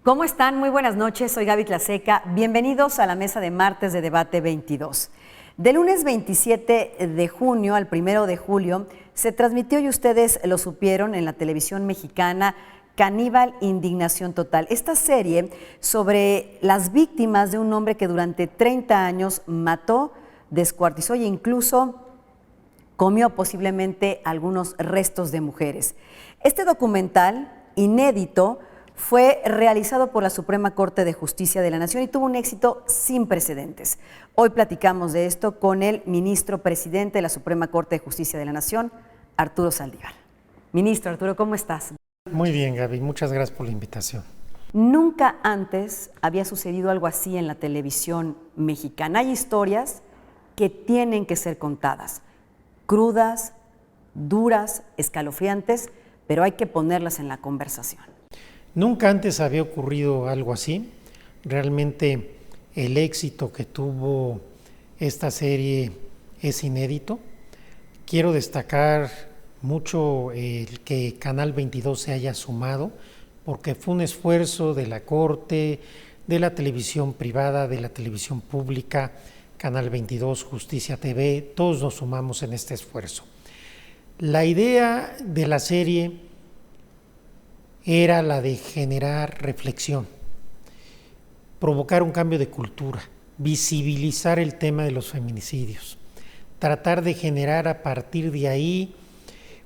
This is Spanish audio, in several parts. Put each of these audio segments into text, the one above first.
¿Cómo están? Muy buenas noches, soy Gaby Tlaseca. Bienvenidos a la mesa de martes de Debate 22. Del lunes 27 de junio al 1 de julio se transmitió, y ustedes lo supieron, en la televisión mexicana, Caníbal Indignación Total. Esta serie sobre las víctimas de un hombre que durante 30 años mató, descuartizó e incluso comió posiblemente algunos restos de mujeres. Este documental, inédito, fue realizado por la Suprema Corte de Justicia de la Nación y tuvo un éxito sin precedentes. Hoy platicamos de esto con el ministro presidente de la Suprema Corte de Justicia de la Nación, Arturo Saldívar. Ministro Arturo, ¿cómo estás? Muy bien, Gaby, muchas gracias por la invitación. Nunca antes había sucedido algo así en la televisión mexicana. Hay historias que tienen que ser contadas, crudas, duras, escalofriantes, pero hay que ponerlas en la conversación. Nunca antes había ocurrido algo así. Realmente el éxito que tuvo esta serie es inédito. Quiero destacar mucho el que Canal 22 se haya sumado, porque fue un esfuerzo de la Corte, de la televisión privada, de la televisión pública, Canal 22, Justicia TV, todos nos sumamos en este esfuerzo. La idea de la serie era la de generar reflexión, provocar un cambio de cultura, visibilizar el tema de los feminicidios, tratar de generar a partir de ahí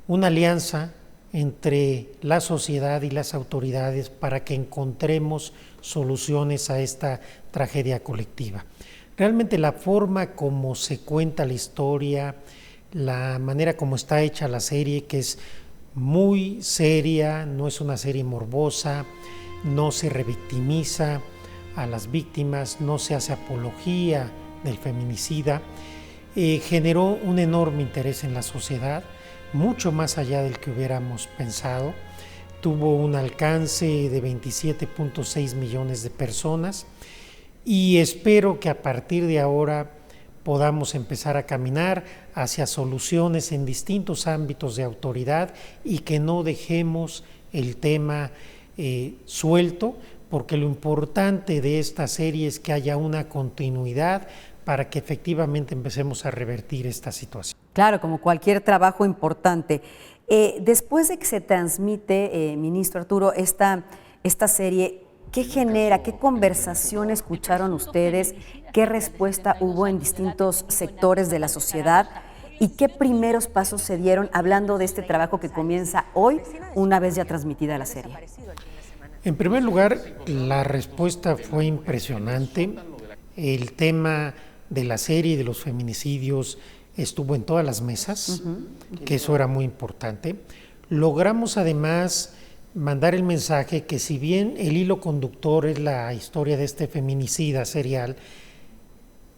una alianza entre la sociedad y las autoridades para que encontremos soluciones a esta tragedia colectiva. Realmente la forma como se cuenta la historia, la manera como está hecha la serie, que es muy seria, no es una serie morbosa, no se revictimiza a las víctimas, no se hace apología del feminicida, generó un enorme interés en la sociedad, mucho más allá del que hubiéramos pensado. Tuvo un alcance de 27.6 millones de personas y espero que a partir de ahora podamos empezar a caminar hacia soluciones en distintos ámbitos de autoridad y que no dejemos el tema suelto, porque lo importante de esta serie es que haya una continuidad para que efectivamente empecemos a revertir esta situación. Claro, como cualquier trabajo importante. Después de que se transmite, ministro Arturo, esta serie, ¿qué genera? ¿Qué conversación escucharon ustedes? ¿Qué respuesta hubo en distintos sectores de la sociedad? ¿Y qué primeros pasos se dieron hablando de este trabajo que comienza hoy, una vez ya transmitida la serie? En primer lugar, la respuesta fue impresionante. El tema de la serie de los feminicidios estuvo en todas las mesas, que eso era muy importante. Logramos además mandar el mensaje que, si bien el hilo conductor es la historia de este feminicida serial,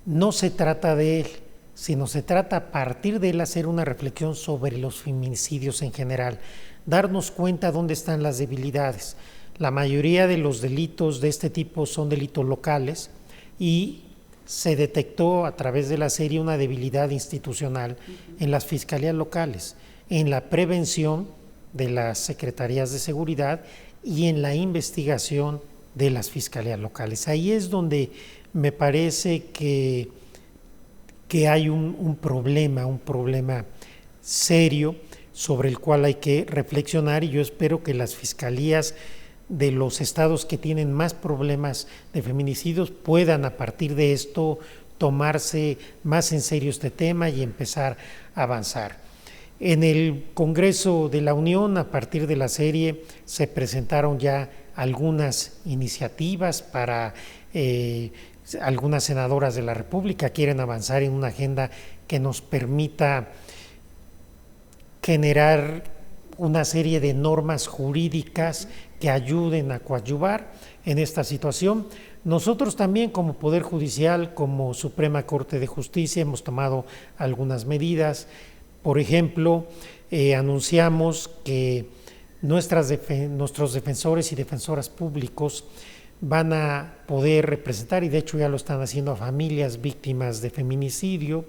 no se trata de él, sino se trata a partir de él hacer una reflexión sobre los feminicidios en general, darnos cuenta dónde están las debilidades. La mayoría de los delitos de este tipo son delitos locales y se detectó a través de la serie una debilidad institucional en las fiscalías locales, en la prevención de las secretarías de seguridad y en la investigación de las fiscalías locales. Ahí es donde me parece que hay un problema serio sobre el cual hay que reflexionar, y yo espero que las fiscalías de los estados que tienen más problemas de feminicidios puedan a partir de esto tomarse más en serio este tema y empezar a avanzar. En el Congreso de la Unión, a partir de la serie, se presentaron ya algunas iniciativas para algunas senadoras de la República quieren avanzar en una agenda que nos permita generar una serie de normas jurídicas que ayuden a coadyuvar en esta situación. Nosotros también, como Poder Judicial, como Suprema Corte de Justicia, hemos tomado algunas medidas. Por ejemplo, anunciamos que nuestros defensores y defensoras públicos van a poder representar, y de hecho ya lo están haciendo, a familias víctimas de feminicidio.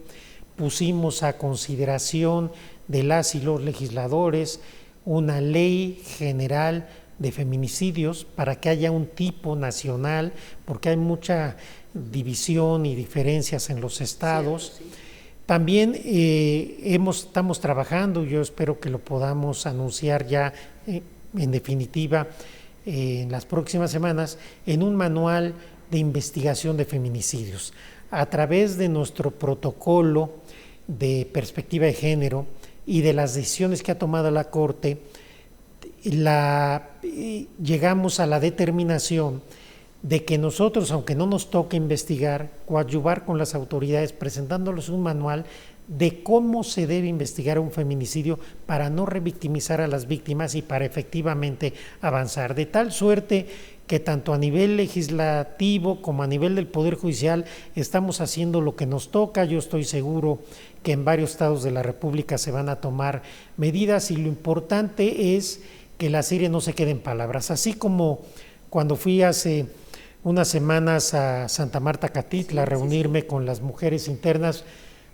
Pusimos a consideración de las y los legisladores una ley general de feminicidios para que haya un tipo nacional, porque hay mucha división y diferencias en los estados. Sí, sí. También estamos trabajando, yo espero que lo podamos anunciar ya en definitiva en las próximas semanas, en un manual de investigación de feminicidios. A través de nuestro protocolo de perspectiva de género y de las decisiones que ha tomado la Corte, llegamos a la determinación de que nosotros, aunque no nos toque investigar, coadyuvar con las autoridades presentándoles un manual de cómo se debe investigar un feminicidio para no revictimizar a las víctimas y para efectivamente avanzar, de tal suerte que tanto a nivel legislativo como a nivel del Poder Judicial estamos haciendo lo que nos toca. Yo estoy seguro que en varios estados de la República se van a tomar medidas y lo importante es que la serie no se quede en palabras, así como cuando fui hace unas semanas a Santa Marta, Catitla, a reunirme con las mujeres internas.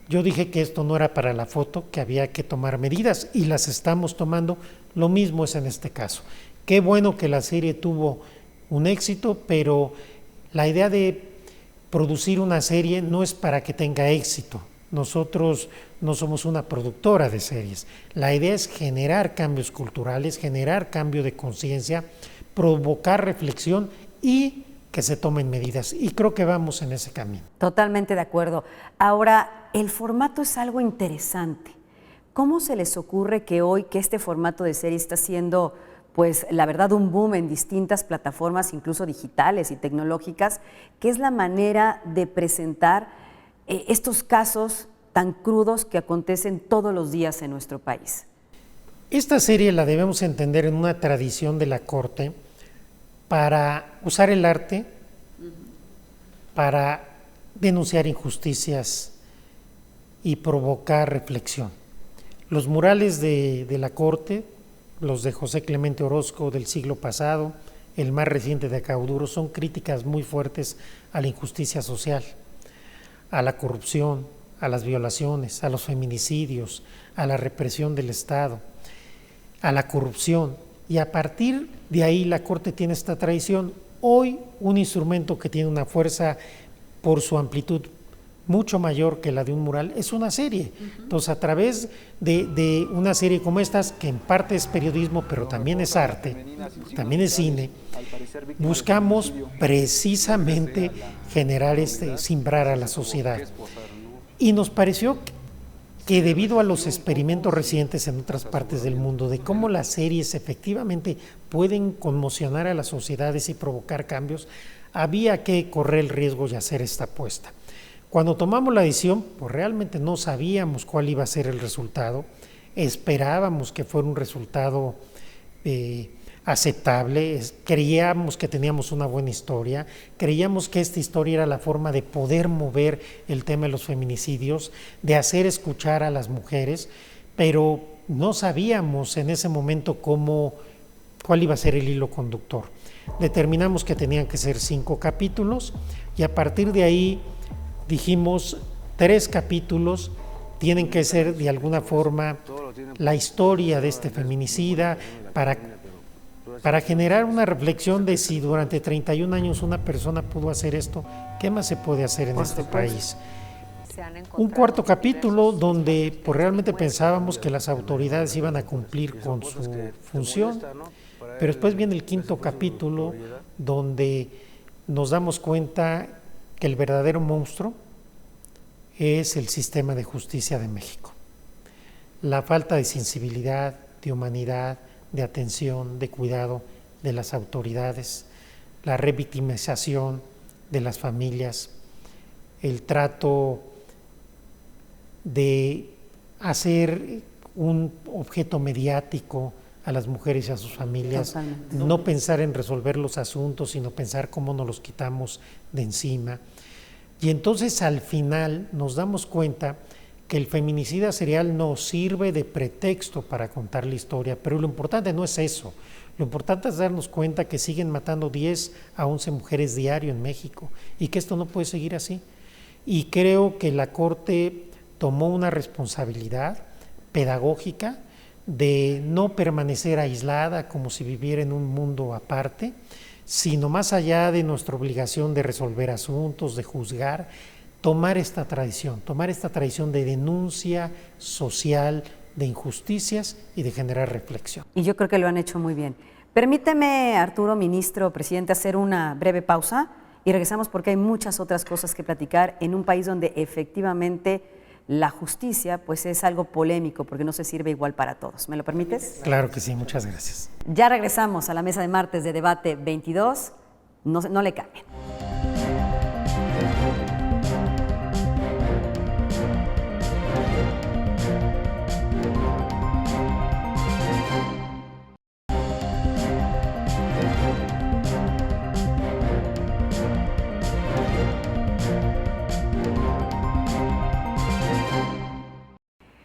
Yo dije que esto no era para la foto, que había que tomar medidas y las estamos tomando. Lo mismo es en este caso. Qué bueno que la serie tuvo un éxito, pero la idea de producir una serie no es para que tenga éxito. Nosotros no somos una productora de series. La idea es generar cambios culturales, generar cambio de conciencia, provocar reflexión y que se tomen medidas, y creo que vamos en ese camino. Totalmente de acuerdo. Ahora, el formato es algo interesante. ¿Cómo se les ocurre que hoy que este formato de serie está siendo, pues la verdad, un boom en distintas plataformas, incluso digitales y tecnológicas, que es la manera de presentar estos casos tan crudos que acontecen todos los días en nuestro país? Esta serie la debemos entender en una tradición de la Corte para usar el arte para denunciar injusticias y provocar reflexión. Los murales de la Corte, los de José Clemente Orozco del siglo pasado, el más reciente de Cauduro, son críticas muy fuertes a la injusticia social, a la corrupción, a las violaciones, a los feminicidios, a la represión del Estado, a la corrupción. Y a partir de ahí la Corte tiene esta tradición. Hoy un instrumento que tiene una fuerza por su amplitud mucho mayor que la de un mural es una serie. Entonces a través de una serie como estas, que en parte es periodismo pero también es arte, también es cine, buscamos precisamente generar simbrar a la sociedad. Y nos pareció que debido a los experimentos recientes en otras partes del mundo de cómo las series efectivamente pueden conmocionar a las sociedades y provocar cambios, había que correr el riesgo de hacer esta apuesta. Cuando tomamos la decisión, pues realmente no sabíamos cuál iba a ser el resultado, esperábamos que fuera un resultado aceptable, creíamos que teníamos una buena historia, creíamos que esta historia era la forma de poder mover el tema de los feminicidios, de hacer escuchar a las mujeres, pero no sabíamos en ese momento cuál iba a ser el hilo conductor. Determinamos que tenían que ser 5 capítulos y a partir de ahí dijimos 3 capítulos tienen que ser de alguna forma la historia de este feminicida para generar una reflexión de si durante 31 años una persona pudo hacer esto, ¿qué más se puede hacer en este país? Un 4º capítulo donde pues, realmente pensábamos que las autoridades iban a cumplir con su función, pero después viene el 5º capítulo donde nos damos cuenta que el verdadero monstruo es el sistema de justicia de México. La falta de sensibilidad, de humanidad, de atención, de cuidado de las autoridades, la revictimización de las familias, el trato de hacer un objeto mediático a las mujeres y a sus familias, totalmente. No pensar en resolver los asuntos, sino pensar cómo nos los quitamos de encima. Y entonces al final nos damos cuenta que el feminicida serial nos sirve de pretexto para contar la historia, pero lo importante no es eso. Lo importante es darnos cuenta que siguen matando 10 a 11 mujeres diario en México y que esto no puede seguir así. Y creo que la Corte tomó una responsabilidad pedagógica de no permanecer aislada como si viviera en un mundo aparte, sino más allá de nuestra obligación de resolver asuntos, de juzgar, tomar esta tradición de denuncia social, de injusticias y de generar reflexión. Y yo creo que lo han hecho muy bien. Permíteme, Arturo, ministro, presidente, hacer una breve pausa y regresamos porque hay muchas otras cosas que platicar en un país donde efectivamente la justicia pues es algo polémico porque no se sirve igual para todos. ¿Me lo permites? Claro que sí, muchas gracias. Ya regresamos a la mesa de martes de Debate 22. No le cambien.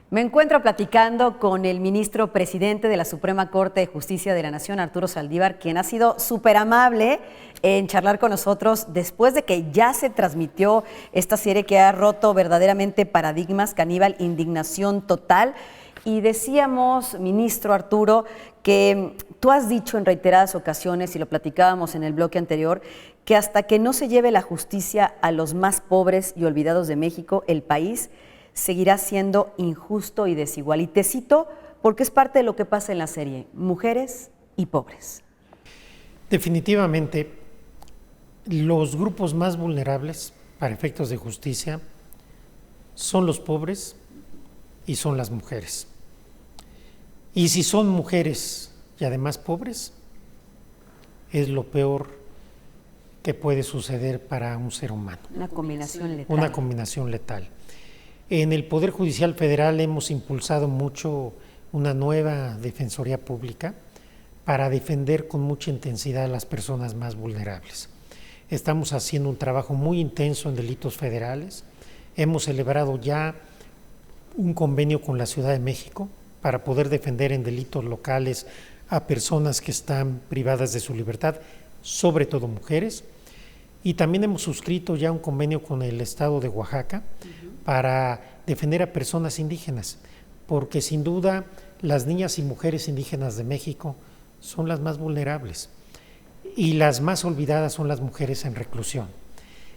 Me encuentro platicando con el ministro presidente de la Suprema Corte de Justicia de la Nación, Arturo Saldívar, quien ha sido súper amable en charlar con nosotros después de que ya se transmitió esta serie que ha roto verdaderamente paradigmas, Caníbal, Indignación Total. Y decíamos, ministro Arturo, que tú has dicho en reiteradas ocasiones, y lo platicábamos en el bloque anterior, que hasta que no se lleve la justicia a los más pobres y olvidados de México, el país seguirá siendo injusto y desigual. Y te cito porque es parte de lo que pasa en la serie, mujeres y pobres. Definitivamente, los grupos más vulnerables para efectos de justicia son los pobres y son las mujeres. Y si son mujeres y además pobres, es lo peor que puede suceder para un ser humano. Una combinación letal. Una combinación letal. En el Poder Judicial Federal hemos impulsado mucho una nueva Defensoría Pública para defender con mucha intensidad a las personas más vulnerables. Estamos haciendo un trabajo muy intenso en delitos federales. Hemos celebrado ya un convenio con la Ciudad de México para poder defender en delitos locales a personas que están privadas de su libertad, sobre todo mujeres. Y también hemos suscrito ya un convenio con el Estado de Oaxaca para defender a personas indígenas, porque sin duda las niñas y mujeres indígenas de México son las más vulnerables y las más olvidadas son las mujeres en reclusión.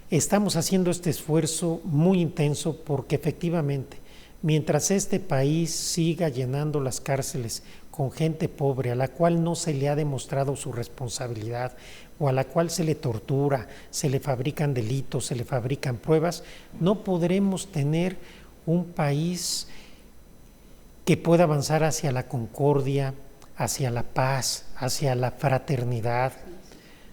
Estamos haciendo este esfuerzo muy intenso porque efectivamente, mientras este país siga llenando las cárceles con gente pobre a la cual no se le ha demostrado su responsabilidad o a la cual se le tortura, se le fabrican delitos, se le fabrican pruebas, no podremos tener un país que pueda avanzar hacia la concordia, hacia la paz, hacia la fraternidad,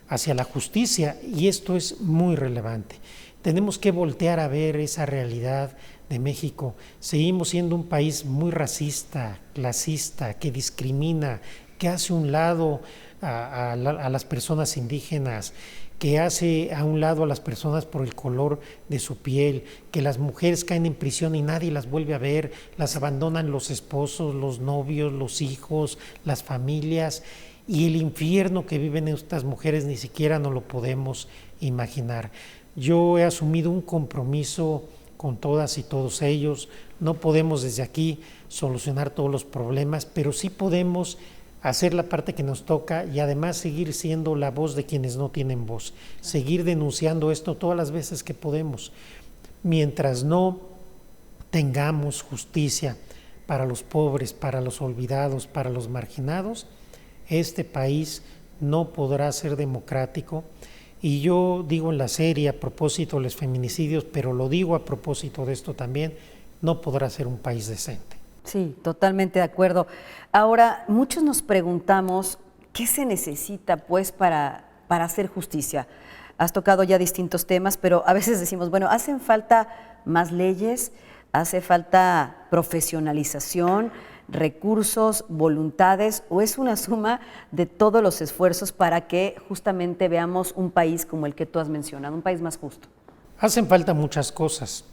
hacia la justicia, y esto es muy relevante. Tenemos que voltear a ver esa realidad de México. Seguimos siendo un país muy racista, clasista, que discrimina, que hace a un lado a las personas indígenas, que hace a un lado a las personas por el color de su piel, que las mujeres caen en prisión y nadie las vuelve a ver, las abandonan los esposos, los novios, los hijos, las familias, y el infierno que viven estas mujeres ni siquiera nos lo podemos imaginar. Yo he asumido un compromiso con todas y todos ellos. No podemos desde aquí solucionar todos los problemas, pero sí podemos hacer la parte que nos toca y además seguir siendo la voz de quienes no tienen voz, seguir denunciando esto todas las veces que podemos. Mientras no tengamos justicia para los pobres, para los olvidados, para los marginados, este país no podrá ser democrático. Y yo digo en la serie a propósito de los feminicidios, pero lo digo a propósito de esto también, no podrá ser un país decente. Sí, totalmente de acuerdo. Ahora, muchos nos preguntamos, ¿qué se necesita pues para hacer justicia? Has tocado ya distintos temas, pero a veces decimos, bueno, ¿hacen falta más leyes? ¿Hace falta profesionalización, recursos, voluntades, o es una suma de todos los esfuerzos para que justamente veamos un país como el que tú has mencionado, un país más justo? Hacen falta muchas cosas,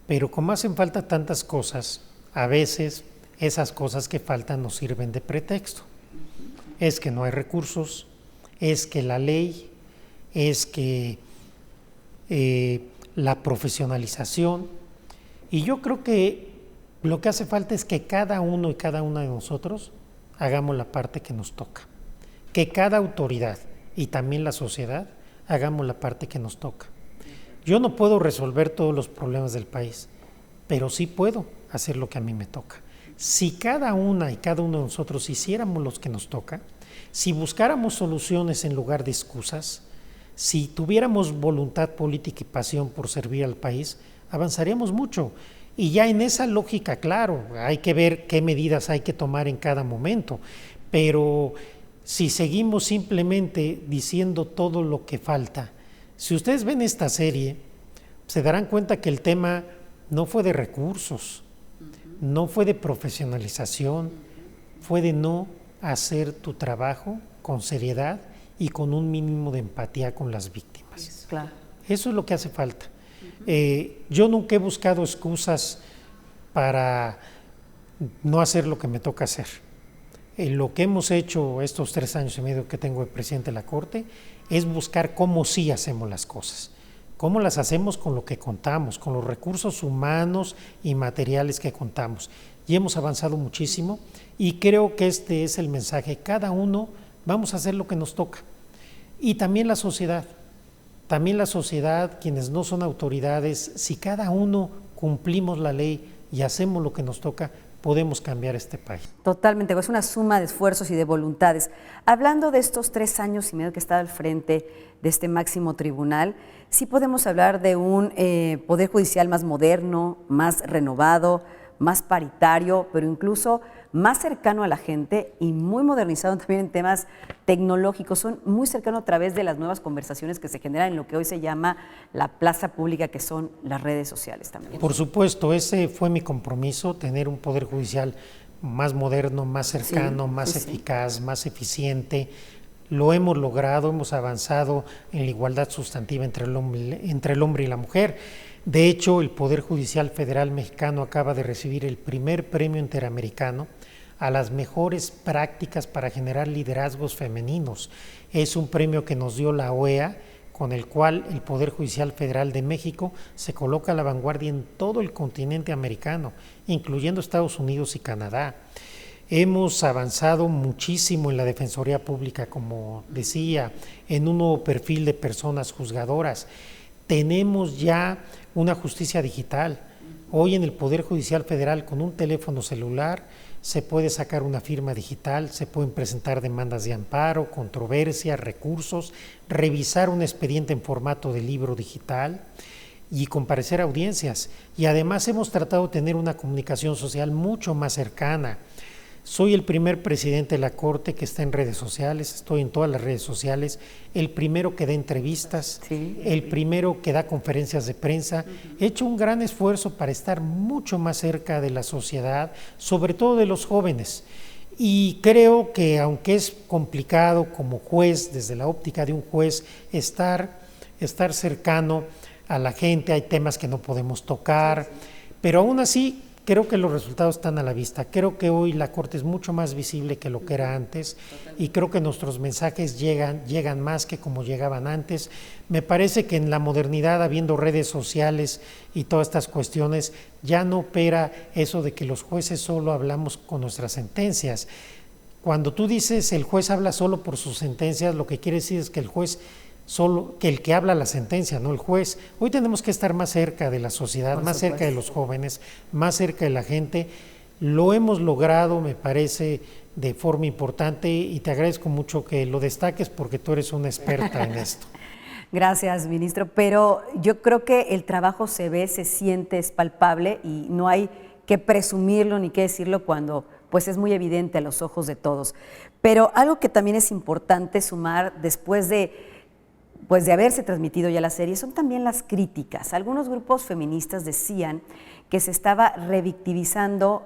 pero como hacen falta tantas cosas, a veces esas cosas que faltan nos sirven de pretexto. Es que no hay recursos, es que la ley, es que la profesionalización. Y yo creo que Lo que hace falta es que cada uno y cada una de nosotros hagamos la parte que nos toca. Que cada autoridad y también la sociedad hagamos la parte que nos toca. Yo no puedo resolver todos los problemas del país, pero sí puedo hacer lo que a mí me toca. Si cada una y cada uno de nosotros hiciéramos lo que nos toca, si buscáramos soluciones en lugar de excusas, si tuviéramos voluntad política y pasión por servir al país, avanzaríamos mucho. Y ya en esa lógica, claro, hay que ver qué medidas hay que tomar en cada momento, pero si seguimos simplemente diciendo todo lo que falta, si ustedes ven esta serie, se darán cuenta que el tema no fue de recursos, no fue de profesionalización, fue de no hacer tu trabajo con seriedad y con un mínimo de empatía con las víctimas. Claro. Eso es lo que hace falta. Yo nunca he buscado excusas para no hacer lo que me toca hacer. Lo que hemos hecho estos 3 años y medio que tengo de presidente de la Corte es buscar cómo sí hacemos las cosas, cómo las hacemos con lo que contamos, con los recursos humanos y materiales que contamos. Y hemos avanzado muchísimo y creo que este es el mensaje. Cada uno vamos a hacer lo que nos toca. Y también la sociedad. También la sociedad, quienes no son autoridades, si cada uno cumplimos la ley y hacemos lo que nos toca, podemos cambiar este país. Totalmente, es una suma de esfuerzos y de voluntades. Hablando de estos 3 años y medio que está al frente de este máximo tribunal, sí podemos hablar de un poder judicial más moderno, más renovado, más paritario, pero incluso más cercano a la gente y muy modernizado también en temas tecnológicos. Son muy cercanos a través de las nuevas conversaciones que se generan en lo que hoy se llama la plaza pública, que son las redes sociales también. Por supuesto, ese fue mi compromiso, tener un poder judicial más moderno, más cercano, más eficaz, más eficiente. Lo hemos logrado, hemos avanzado en la igualdad sustantiva entre el hombre y la mujer. De hecho, el Poder Judicial Federal Mexicano acaba de recibir el primer premio interamericano a las mejores prácticas para generar liderazgos femeninos. Es un premio que nos dio la OEA, con el cual el Poder Judicial Federal de México se coloca a la vanguardia en todo el continente americano, incluyendo Estados Unidos y Canadá. Hemos avanzado muchísimo en la Defensoría Pública, como decía, en un nuevo perfil de personas juzgadoras. Tenemos ya una justicia digital. Hoy en el Poder Judicial Federal, con un teléfono celular, se puede sacar una firma digital, se pueden presentar demandas de amparo, controversias, recursos, revisar un expediente en formato de libro digital y comparecer a audiencias. Y además hemos tratado de tener una comunicación social mucho más cercana. Soy el primer presidente de la Corte que está en redes sociales, estoy en todas las redes sociales, el primero que da entrevistas, el primero que da conferencias de prensa. He hecho un gran esfuerzo para estar mucho más cerca de la sociedad, sobre todo de los jóvenes. Y creo que aunque es complicado como juez, desde la óptica de un juez, estar cercano a la gente, hay temas que no podemos tocar, pero aún así creo que los resultados están a la vista. Creo que hoy la Corte es mucho más visible que lo que era antes y creo que nuestros mensajes llegan más que como llegaban antes. Me parece que en la modernidad, habiendo redes sociales y todas estas cuestiones, ya no opera eso de que los jueces solo hablamos con nuestras sentencias. Cuando tú dices el juez habla solo por sus sentencias, lo que quiere decir es que el juez solo que el que habla la sentencia, no el juez. Hoy tenemos que estar más cerca de la sociedad, más cerca de los jóvenes, más cerca de la gente. Lo hemos logrado, me parece, de forma importante y te agradezco mucho que lo destaques porque tú eres una experta en esto. Gracias, ministro, pero yo creo que el trabajo se ve, se siente, es palpable y no hay que presumirlo ni que decirlo cuando pues es muy evidente a los ojos de todos. Pero algo que también es importante sumar después de haberse transmitido ya la serie, son también las críticas. Algunos grupos feministas decían que se estaba revictimizando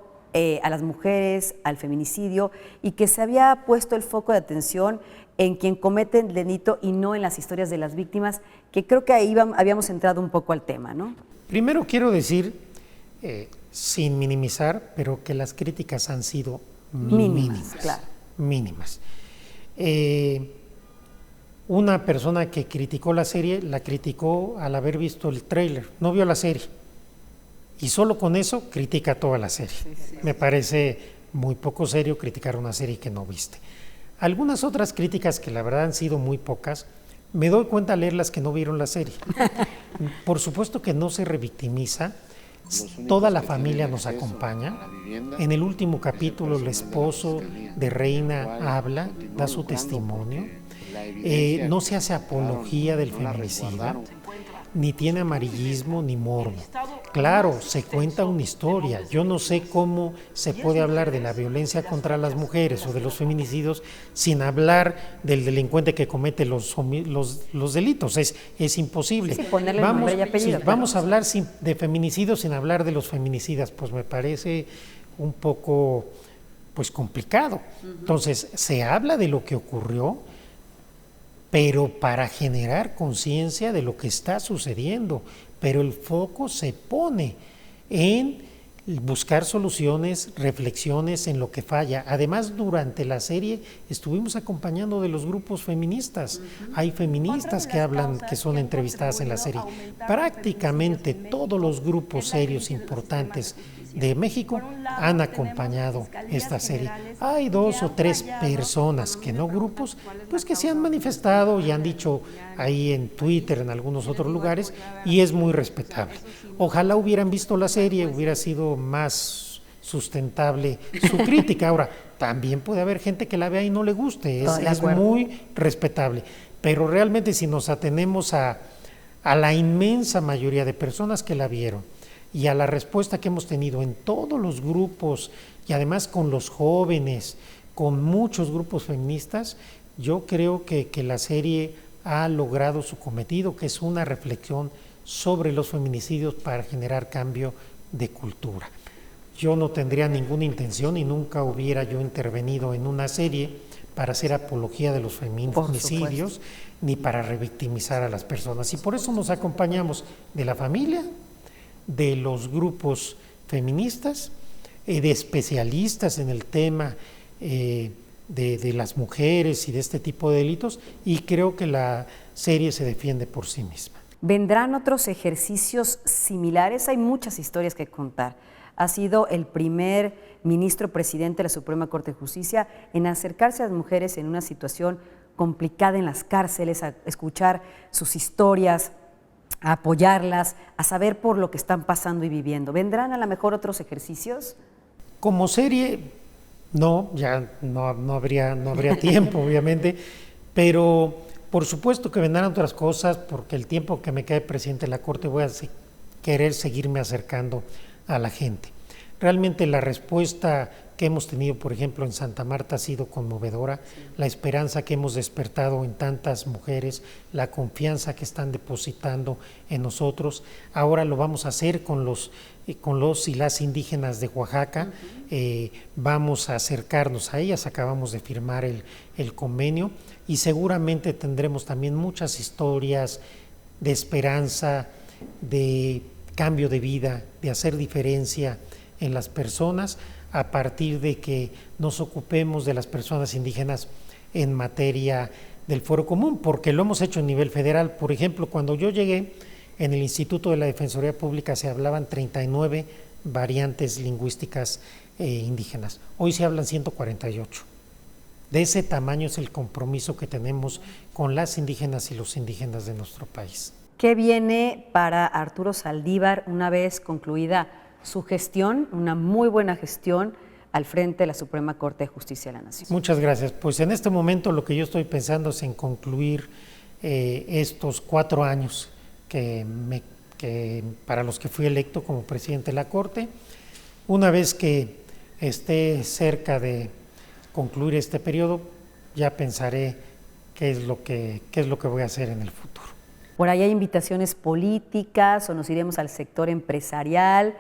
a las mujeres, al feminicidio, y que se había puesto el foco de atención en quien comete el delito y no en las historias de las víctimas, que creo que ahí habíamos entrado un poco al tema, ¿no? Primero quiero decir, sin minimizar, pero que las críticas han sido mínimas. Claro. Mínimas. Una persona que criticó la serie, la criticó al haber visto el tráiler, no vio la serie. y solo con eso critica toda la serie. Me parece muy poco serio criticar una serie que no viste. Algunas otras críticas que la verdad han sido muy pocas, me doy cuenta al leer las que no vieron la serie. Por supuesto que no se revictimiza, toda la familia nos acompaña. En el último capítulo el esposo de Reina habla, da su testimonio. No se hace apología del feminicidio, ni tiene amarillismo ni morbo. Claro, se cuenta una historia. Yo no sé cómo se puede hablar de la violencia contra las mujeres o de los feminicidios sin hablar del delincuente que comete los delitos. Es imposible. Sí, ponerle nombre y apellido. Vamos a hablar de feminicidios sin hablar de los feminicidas, pues me parece un poco complicado. Entonces, se habla de lo que ocurrió, pero para generar conciencia de lo que está sucediendo, pero el foco se pone en buscar soluciones, reflexiones en lo que falla. Además, durante la serie estuvimos acompañando de los grupos feministas. Hay feministas que hablan, que son entrevistadas en la serie. Prácticamente todos los grupos serios importantes de México han acompañado esta serie. Hay 2 o 3 personas, que no grupos, pues que se han manifestado y han dicho ahí en Twitter, en algunos otros lugares, y es muy respetable. Ojalá hubieran visto la serie, hubiera sido más sustentable su crítica. Ahora, también puede haber gente que la vea y no le guste, es muy respetable, pero realmente si nos atenemos a la inmensa mayoría de personas que la vieron, y a la respuesta que hemos tenido en todos los grupos y además con los jóvenes, con muchos grupos feministas, yo creo que la serie ha logrado su cometido, que es una reflexión sobre los feminicidios para generar cambio de cultura. Yo no tendría ninguna intención y nunca hubiera yo intervenido en una serie para hacer apología de los feminicidios ni para revictimizar a las personas, y por eso nos acompañamos de la familia, de los grupos feministas, de especialistas en el tema de las mujeres y de este tipo de delitos, y creo que la serie se defiende por sí misma. ¿Vendrán otros ejercicios similares? Hay muchas historias que contar. Ha sido el primer ministro presidente de la Suprema Corte de Justicia en acercarse a las mujeres en una situación complicada en las cárceles, a escuchar sus historias, a apoyarlas, a saber por lo que están pasando y viviendo. ¿Vendrán a lo mejor otros ejercicios? Como serie, no, ya no habría tiempo, obviamente, pero por supuesto que vendrán otras cosas, porque el tiempo que me quede presidente de la Corte voy a querer seguirme acercando a la gente. Realmente la respuesta que hemos tenido, por ejemplo, en Santa Marta ha sido conmovedora, la esperanza que hemos despertado en tantas mujeres, la confianza que están depositando en nosotros. Ahora lo vamos a hacer con los y las indígenas de Oaxaca, vamos a acercarnos a ellas, acabamos de firmar el convenio, y seguramente tendremos también muchas historias de esperanza, de cambio de vida, de hacer diferencia en las personas, a partir de que nos ocupemos de las personas indígenas en materia del Foro Común, porque lo hemos hecho a nivel federal. Por ejemplo, cuando yo llegué, en el Instituto de la Defensoría Pública se hablaban 39 variantes lingüísticas indígenas. Hoy se hablan 148. De ese tamaño es el compromiso que tenemos con las indígenas y los indígenas de nuestro país. ¿Qué viene para Arturo Saldívar una vez concluida su gestión, una muy buena gestión al frente de la Suprema Corte de Justicia de la Nación? Muchas gracias. Pues en este momento lo que yo estoy pensando es en concluir estos 4 años que para los que fui electo como presidente de la Corte. Una vez que esté cerca de concluir este periodo, ya pensaré qué es lo que voy a hacer en el futuro. Por ahí hay invitaciones políticas o nos iremos al sector empresarial.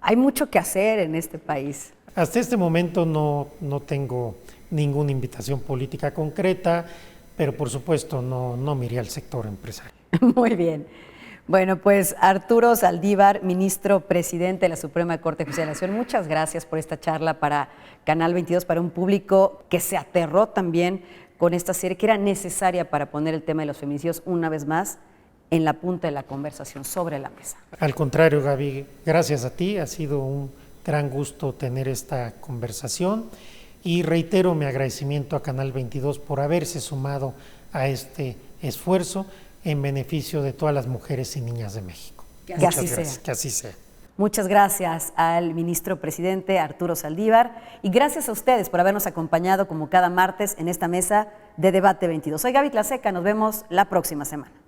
Hay mucho que hacer en este país. Hasta este momento no tengo ninguna invitación política concreta, pero por supuesto no me iría al sector empresarial. Muy bien. Bueno, pues Arturo Saldívar, ministro presidente de la Suprema Corte de Justicia de la Nación, muchas gracias por esta charla para Canal 22, para un público que se aterró también con esta serie, que era necesaria para poner el tema de los feminicidios una vez más en la punta de la conversación sobre la mesa. Al contrario, Gaby, gracias a ti, ha sido un gran gusto tener esta conversación y reitero mi agradecimiento a Canal 22 por haberse sumado a este esfuerzo en beneficio de todas las mujeres y niñas de México. Que así sea. Que así sea. Muchas gracias al ministro presidente Arturo Saldívar y gracias a ustedes por habernos acompañado como cada martes en esta mesa de Debate 22. Soy Gaby Tlaseca, nos vemos la próxima semana.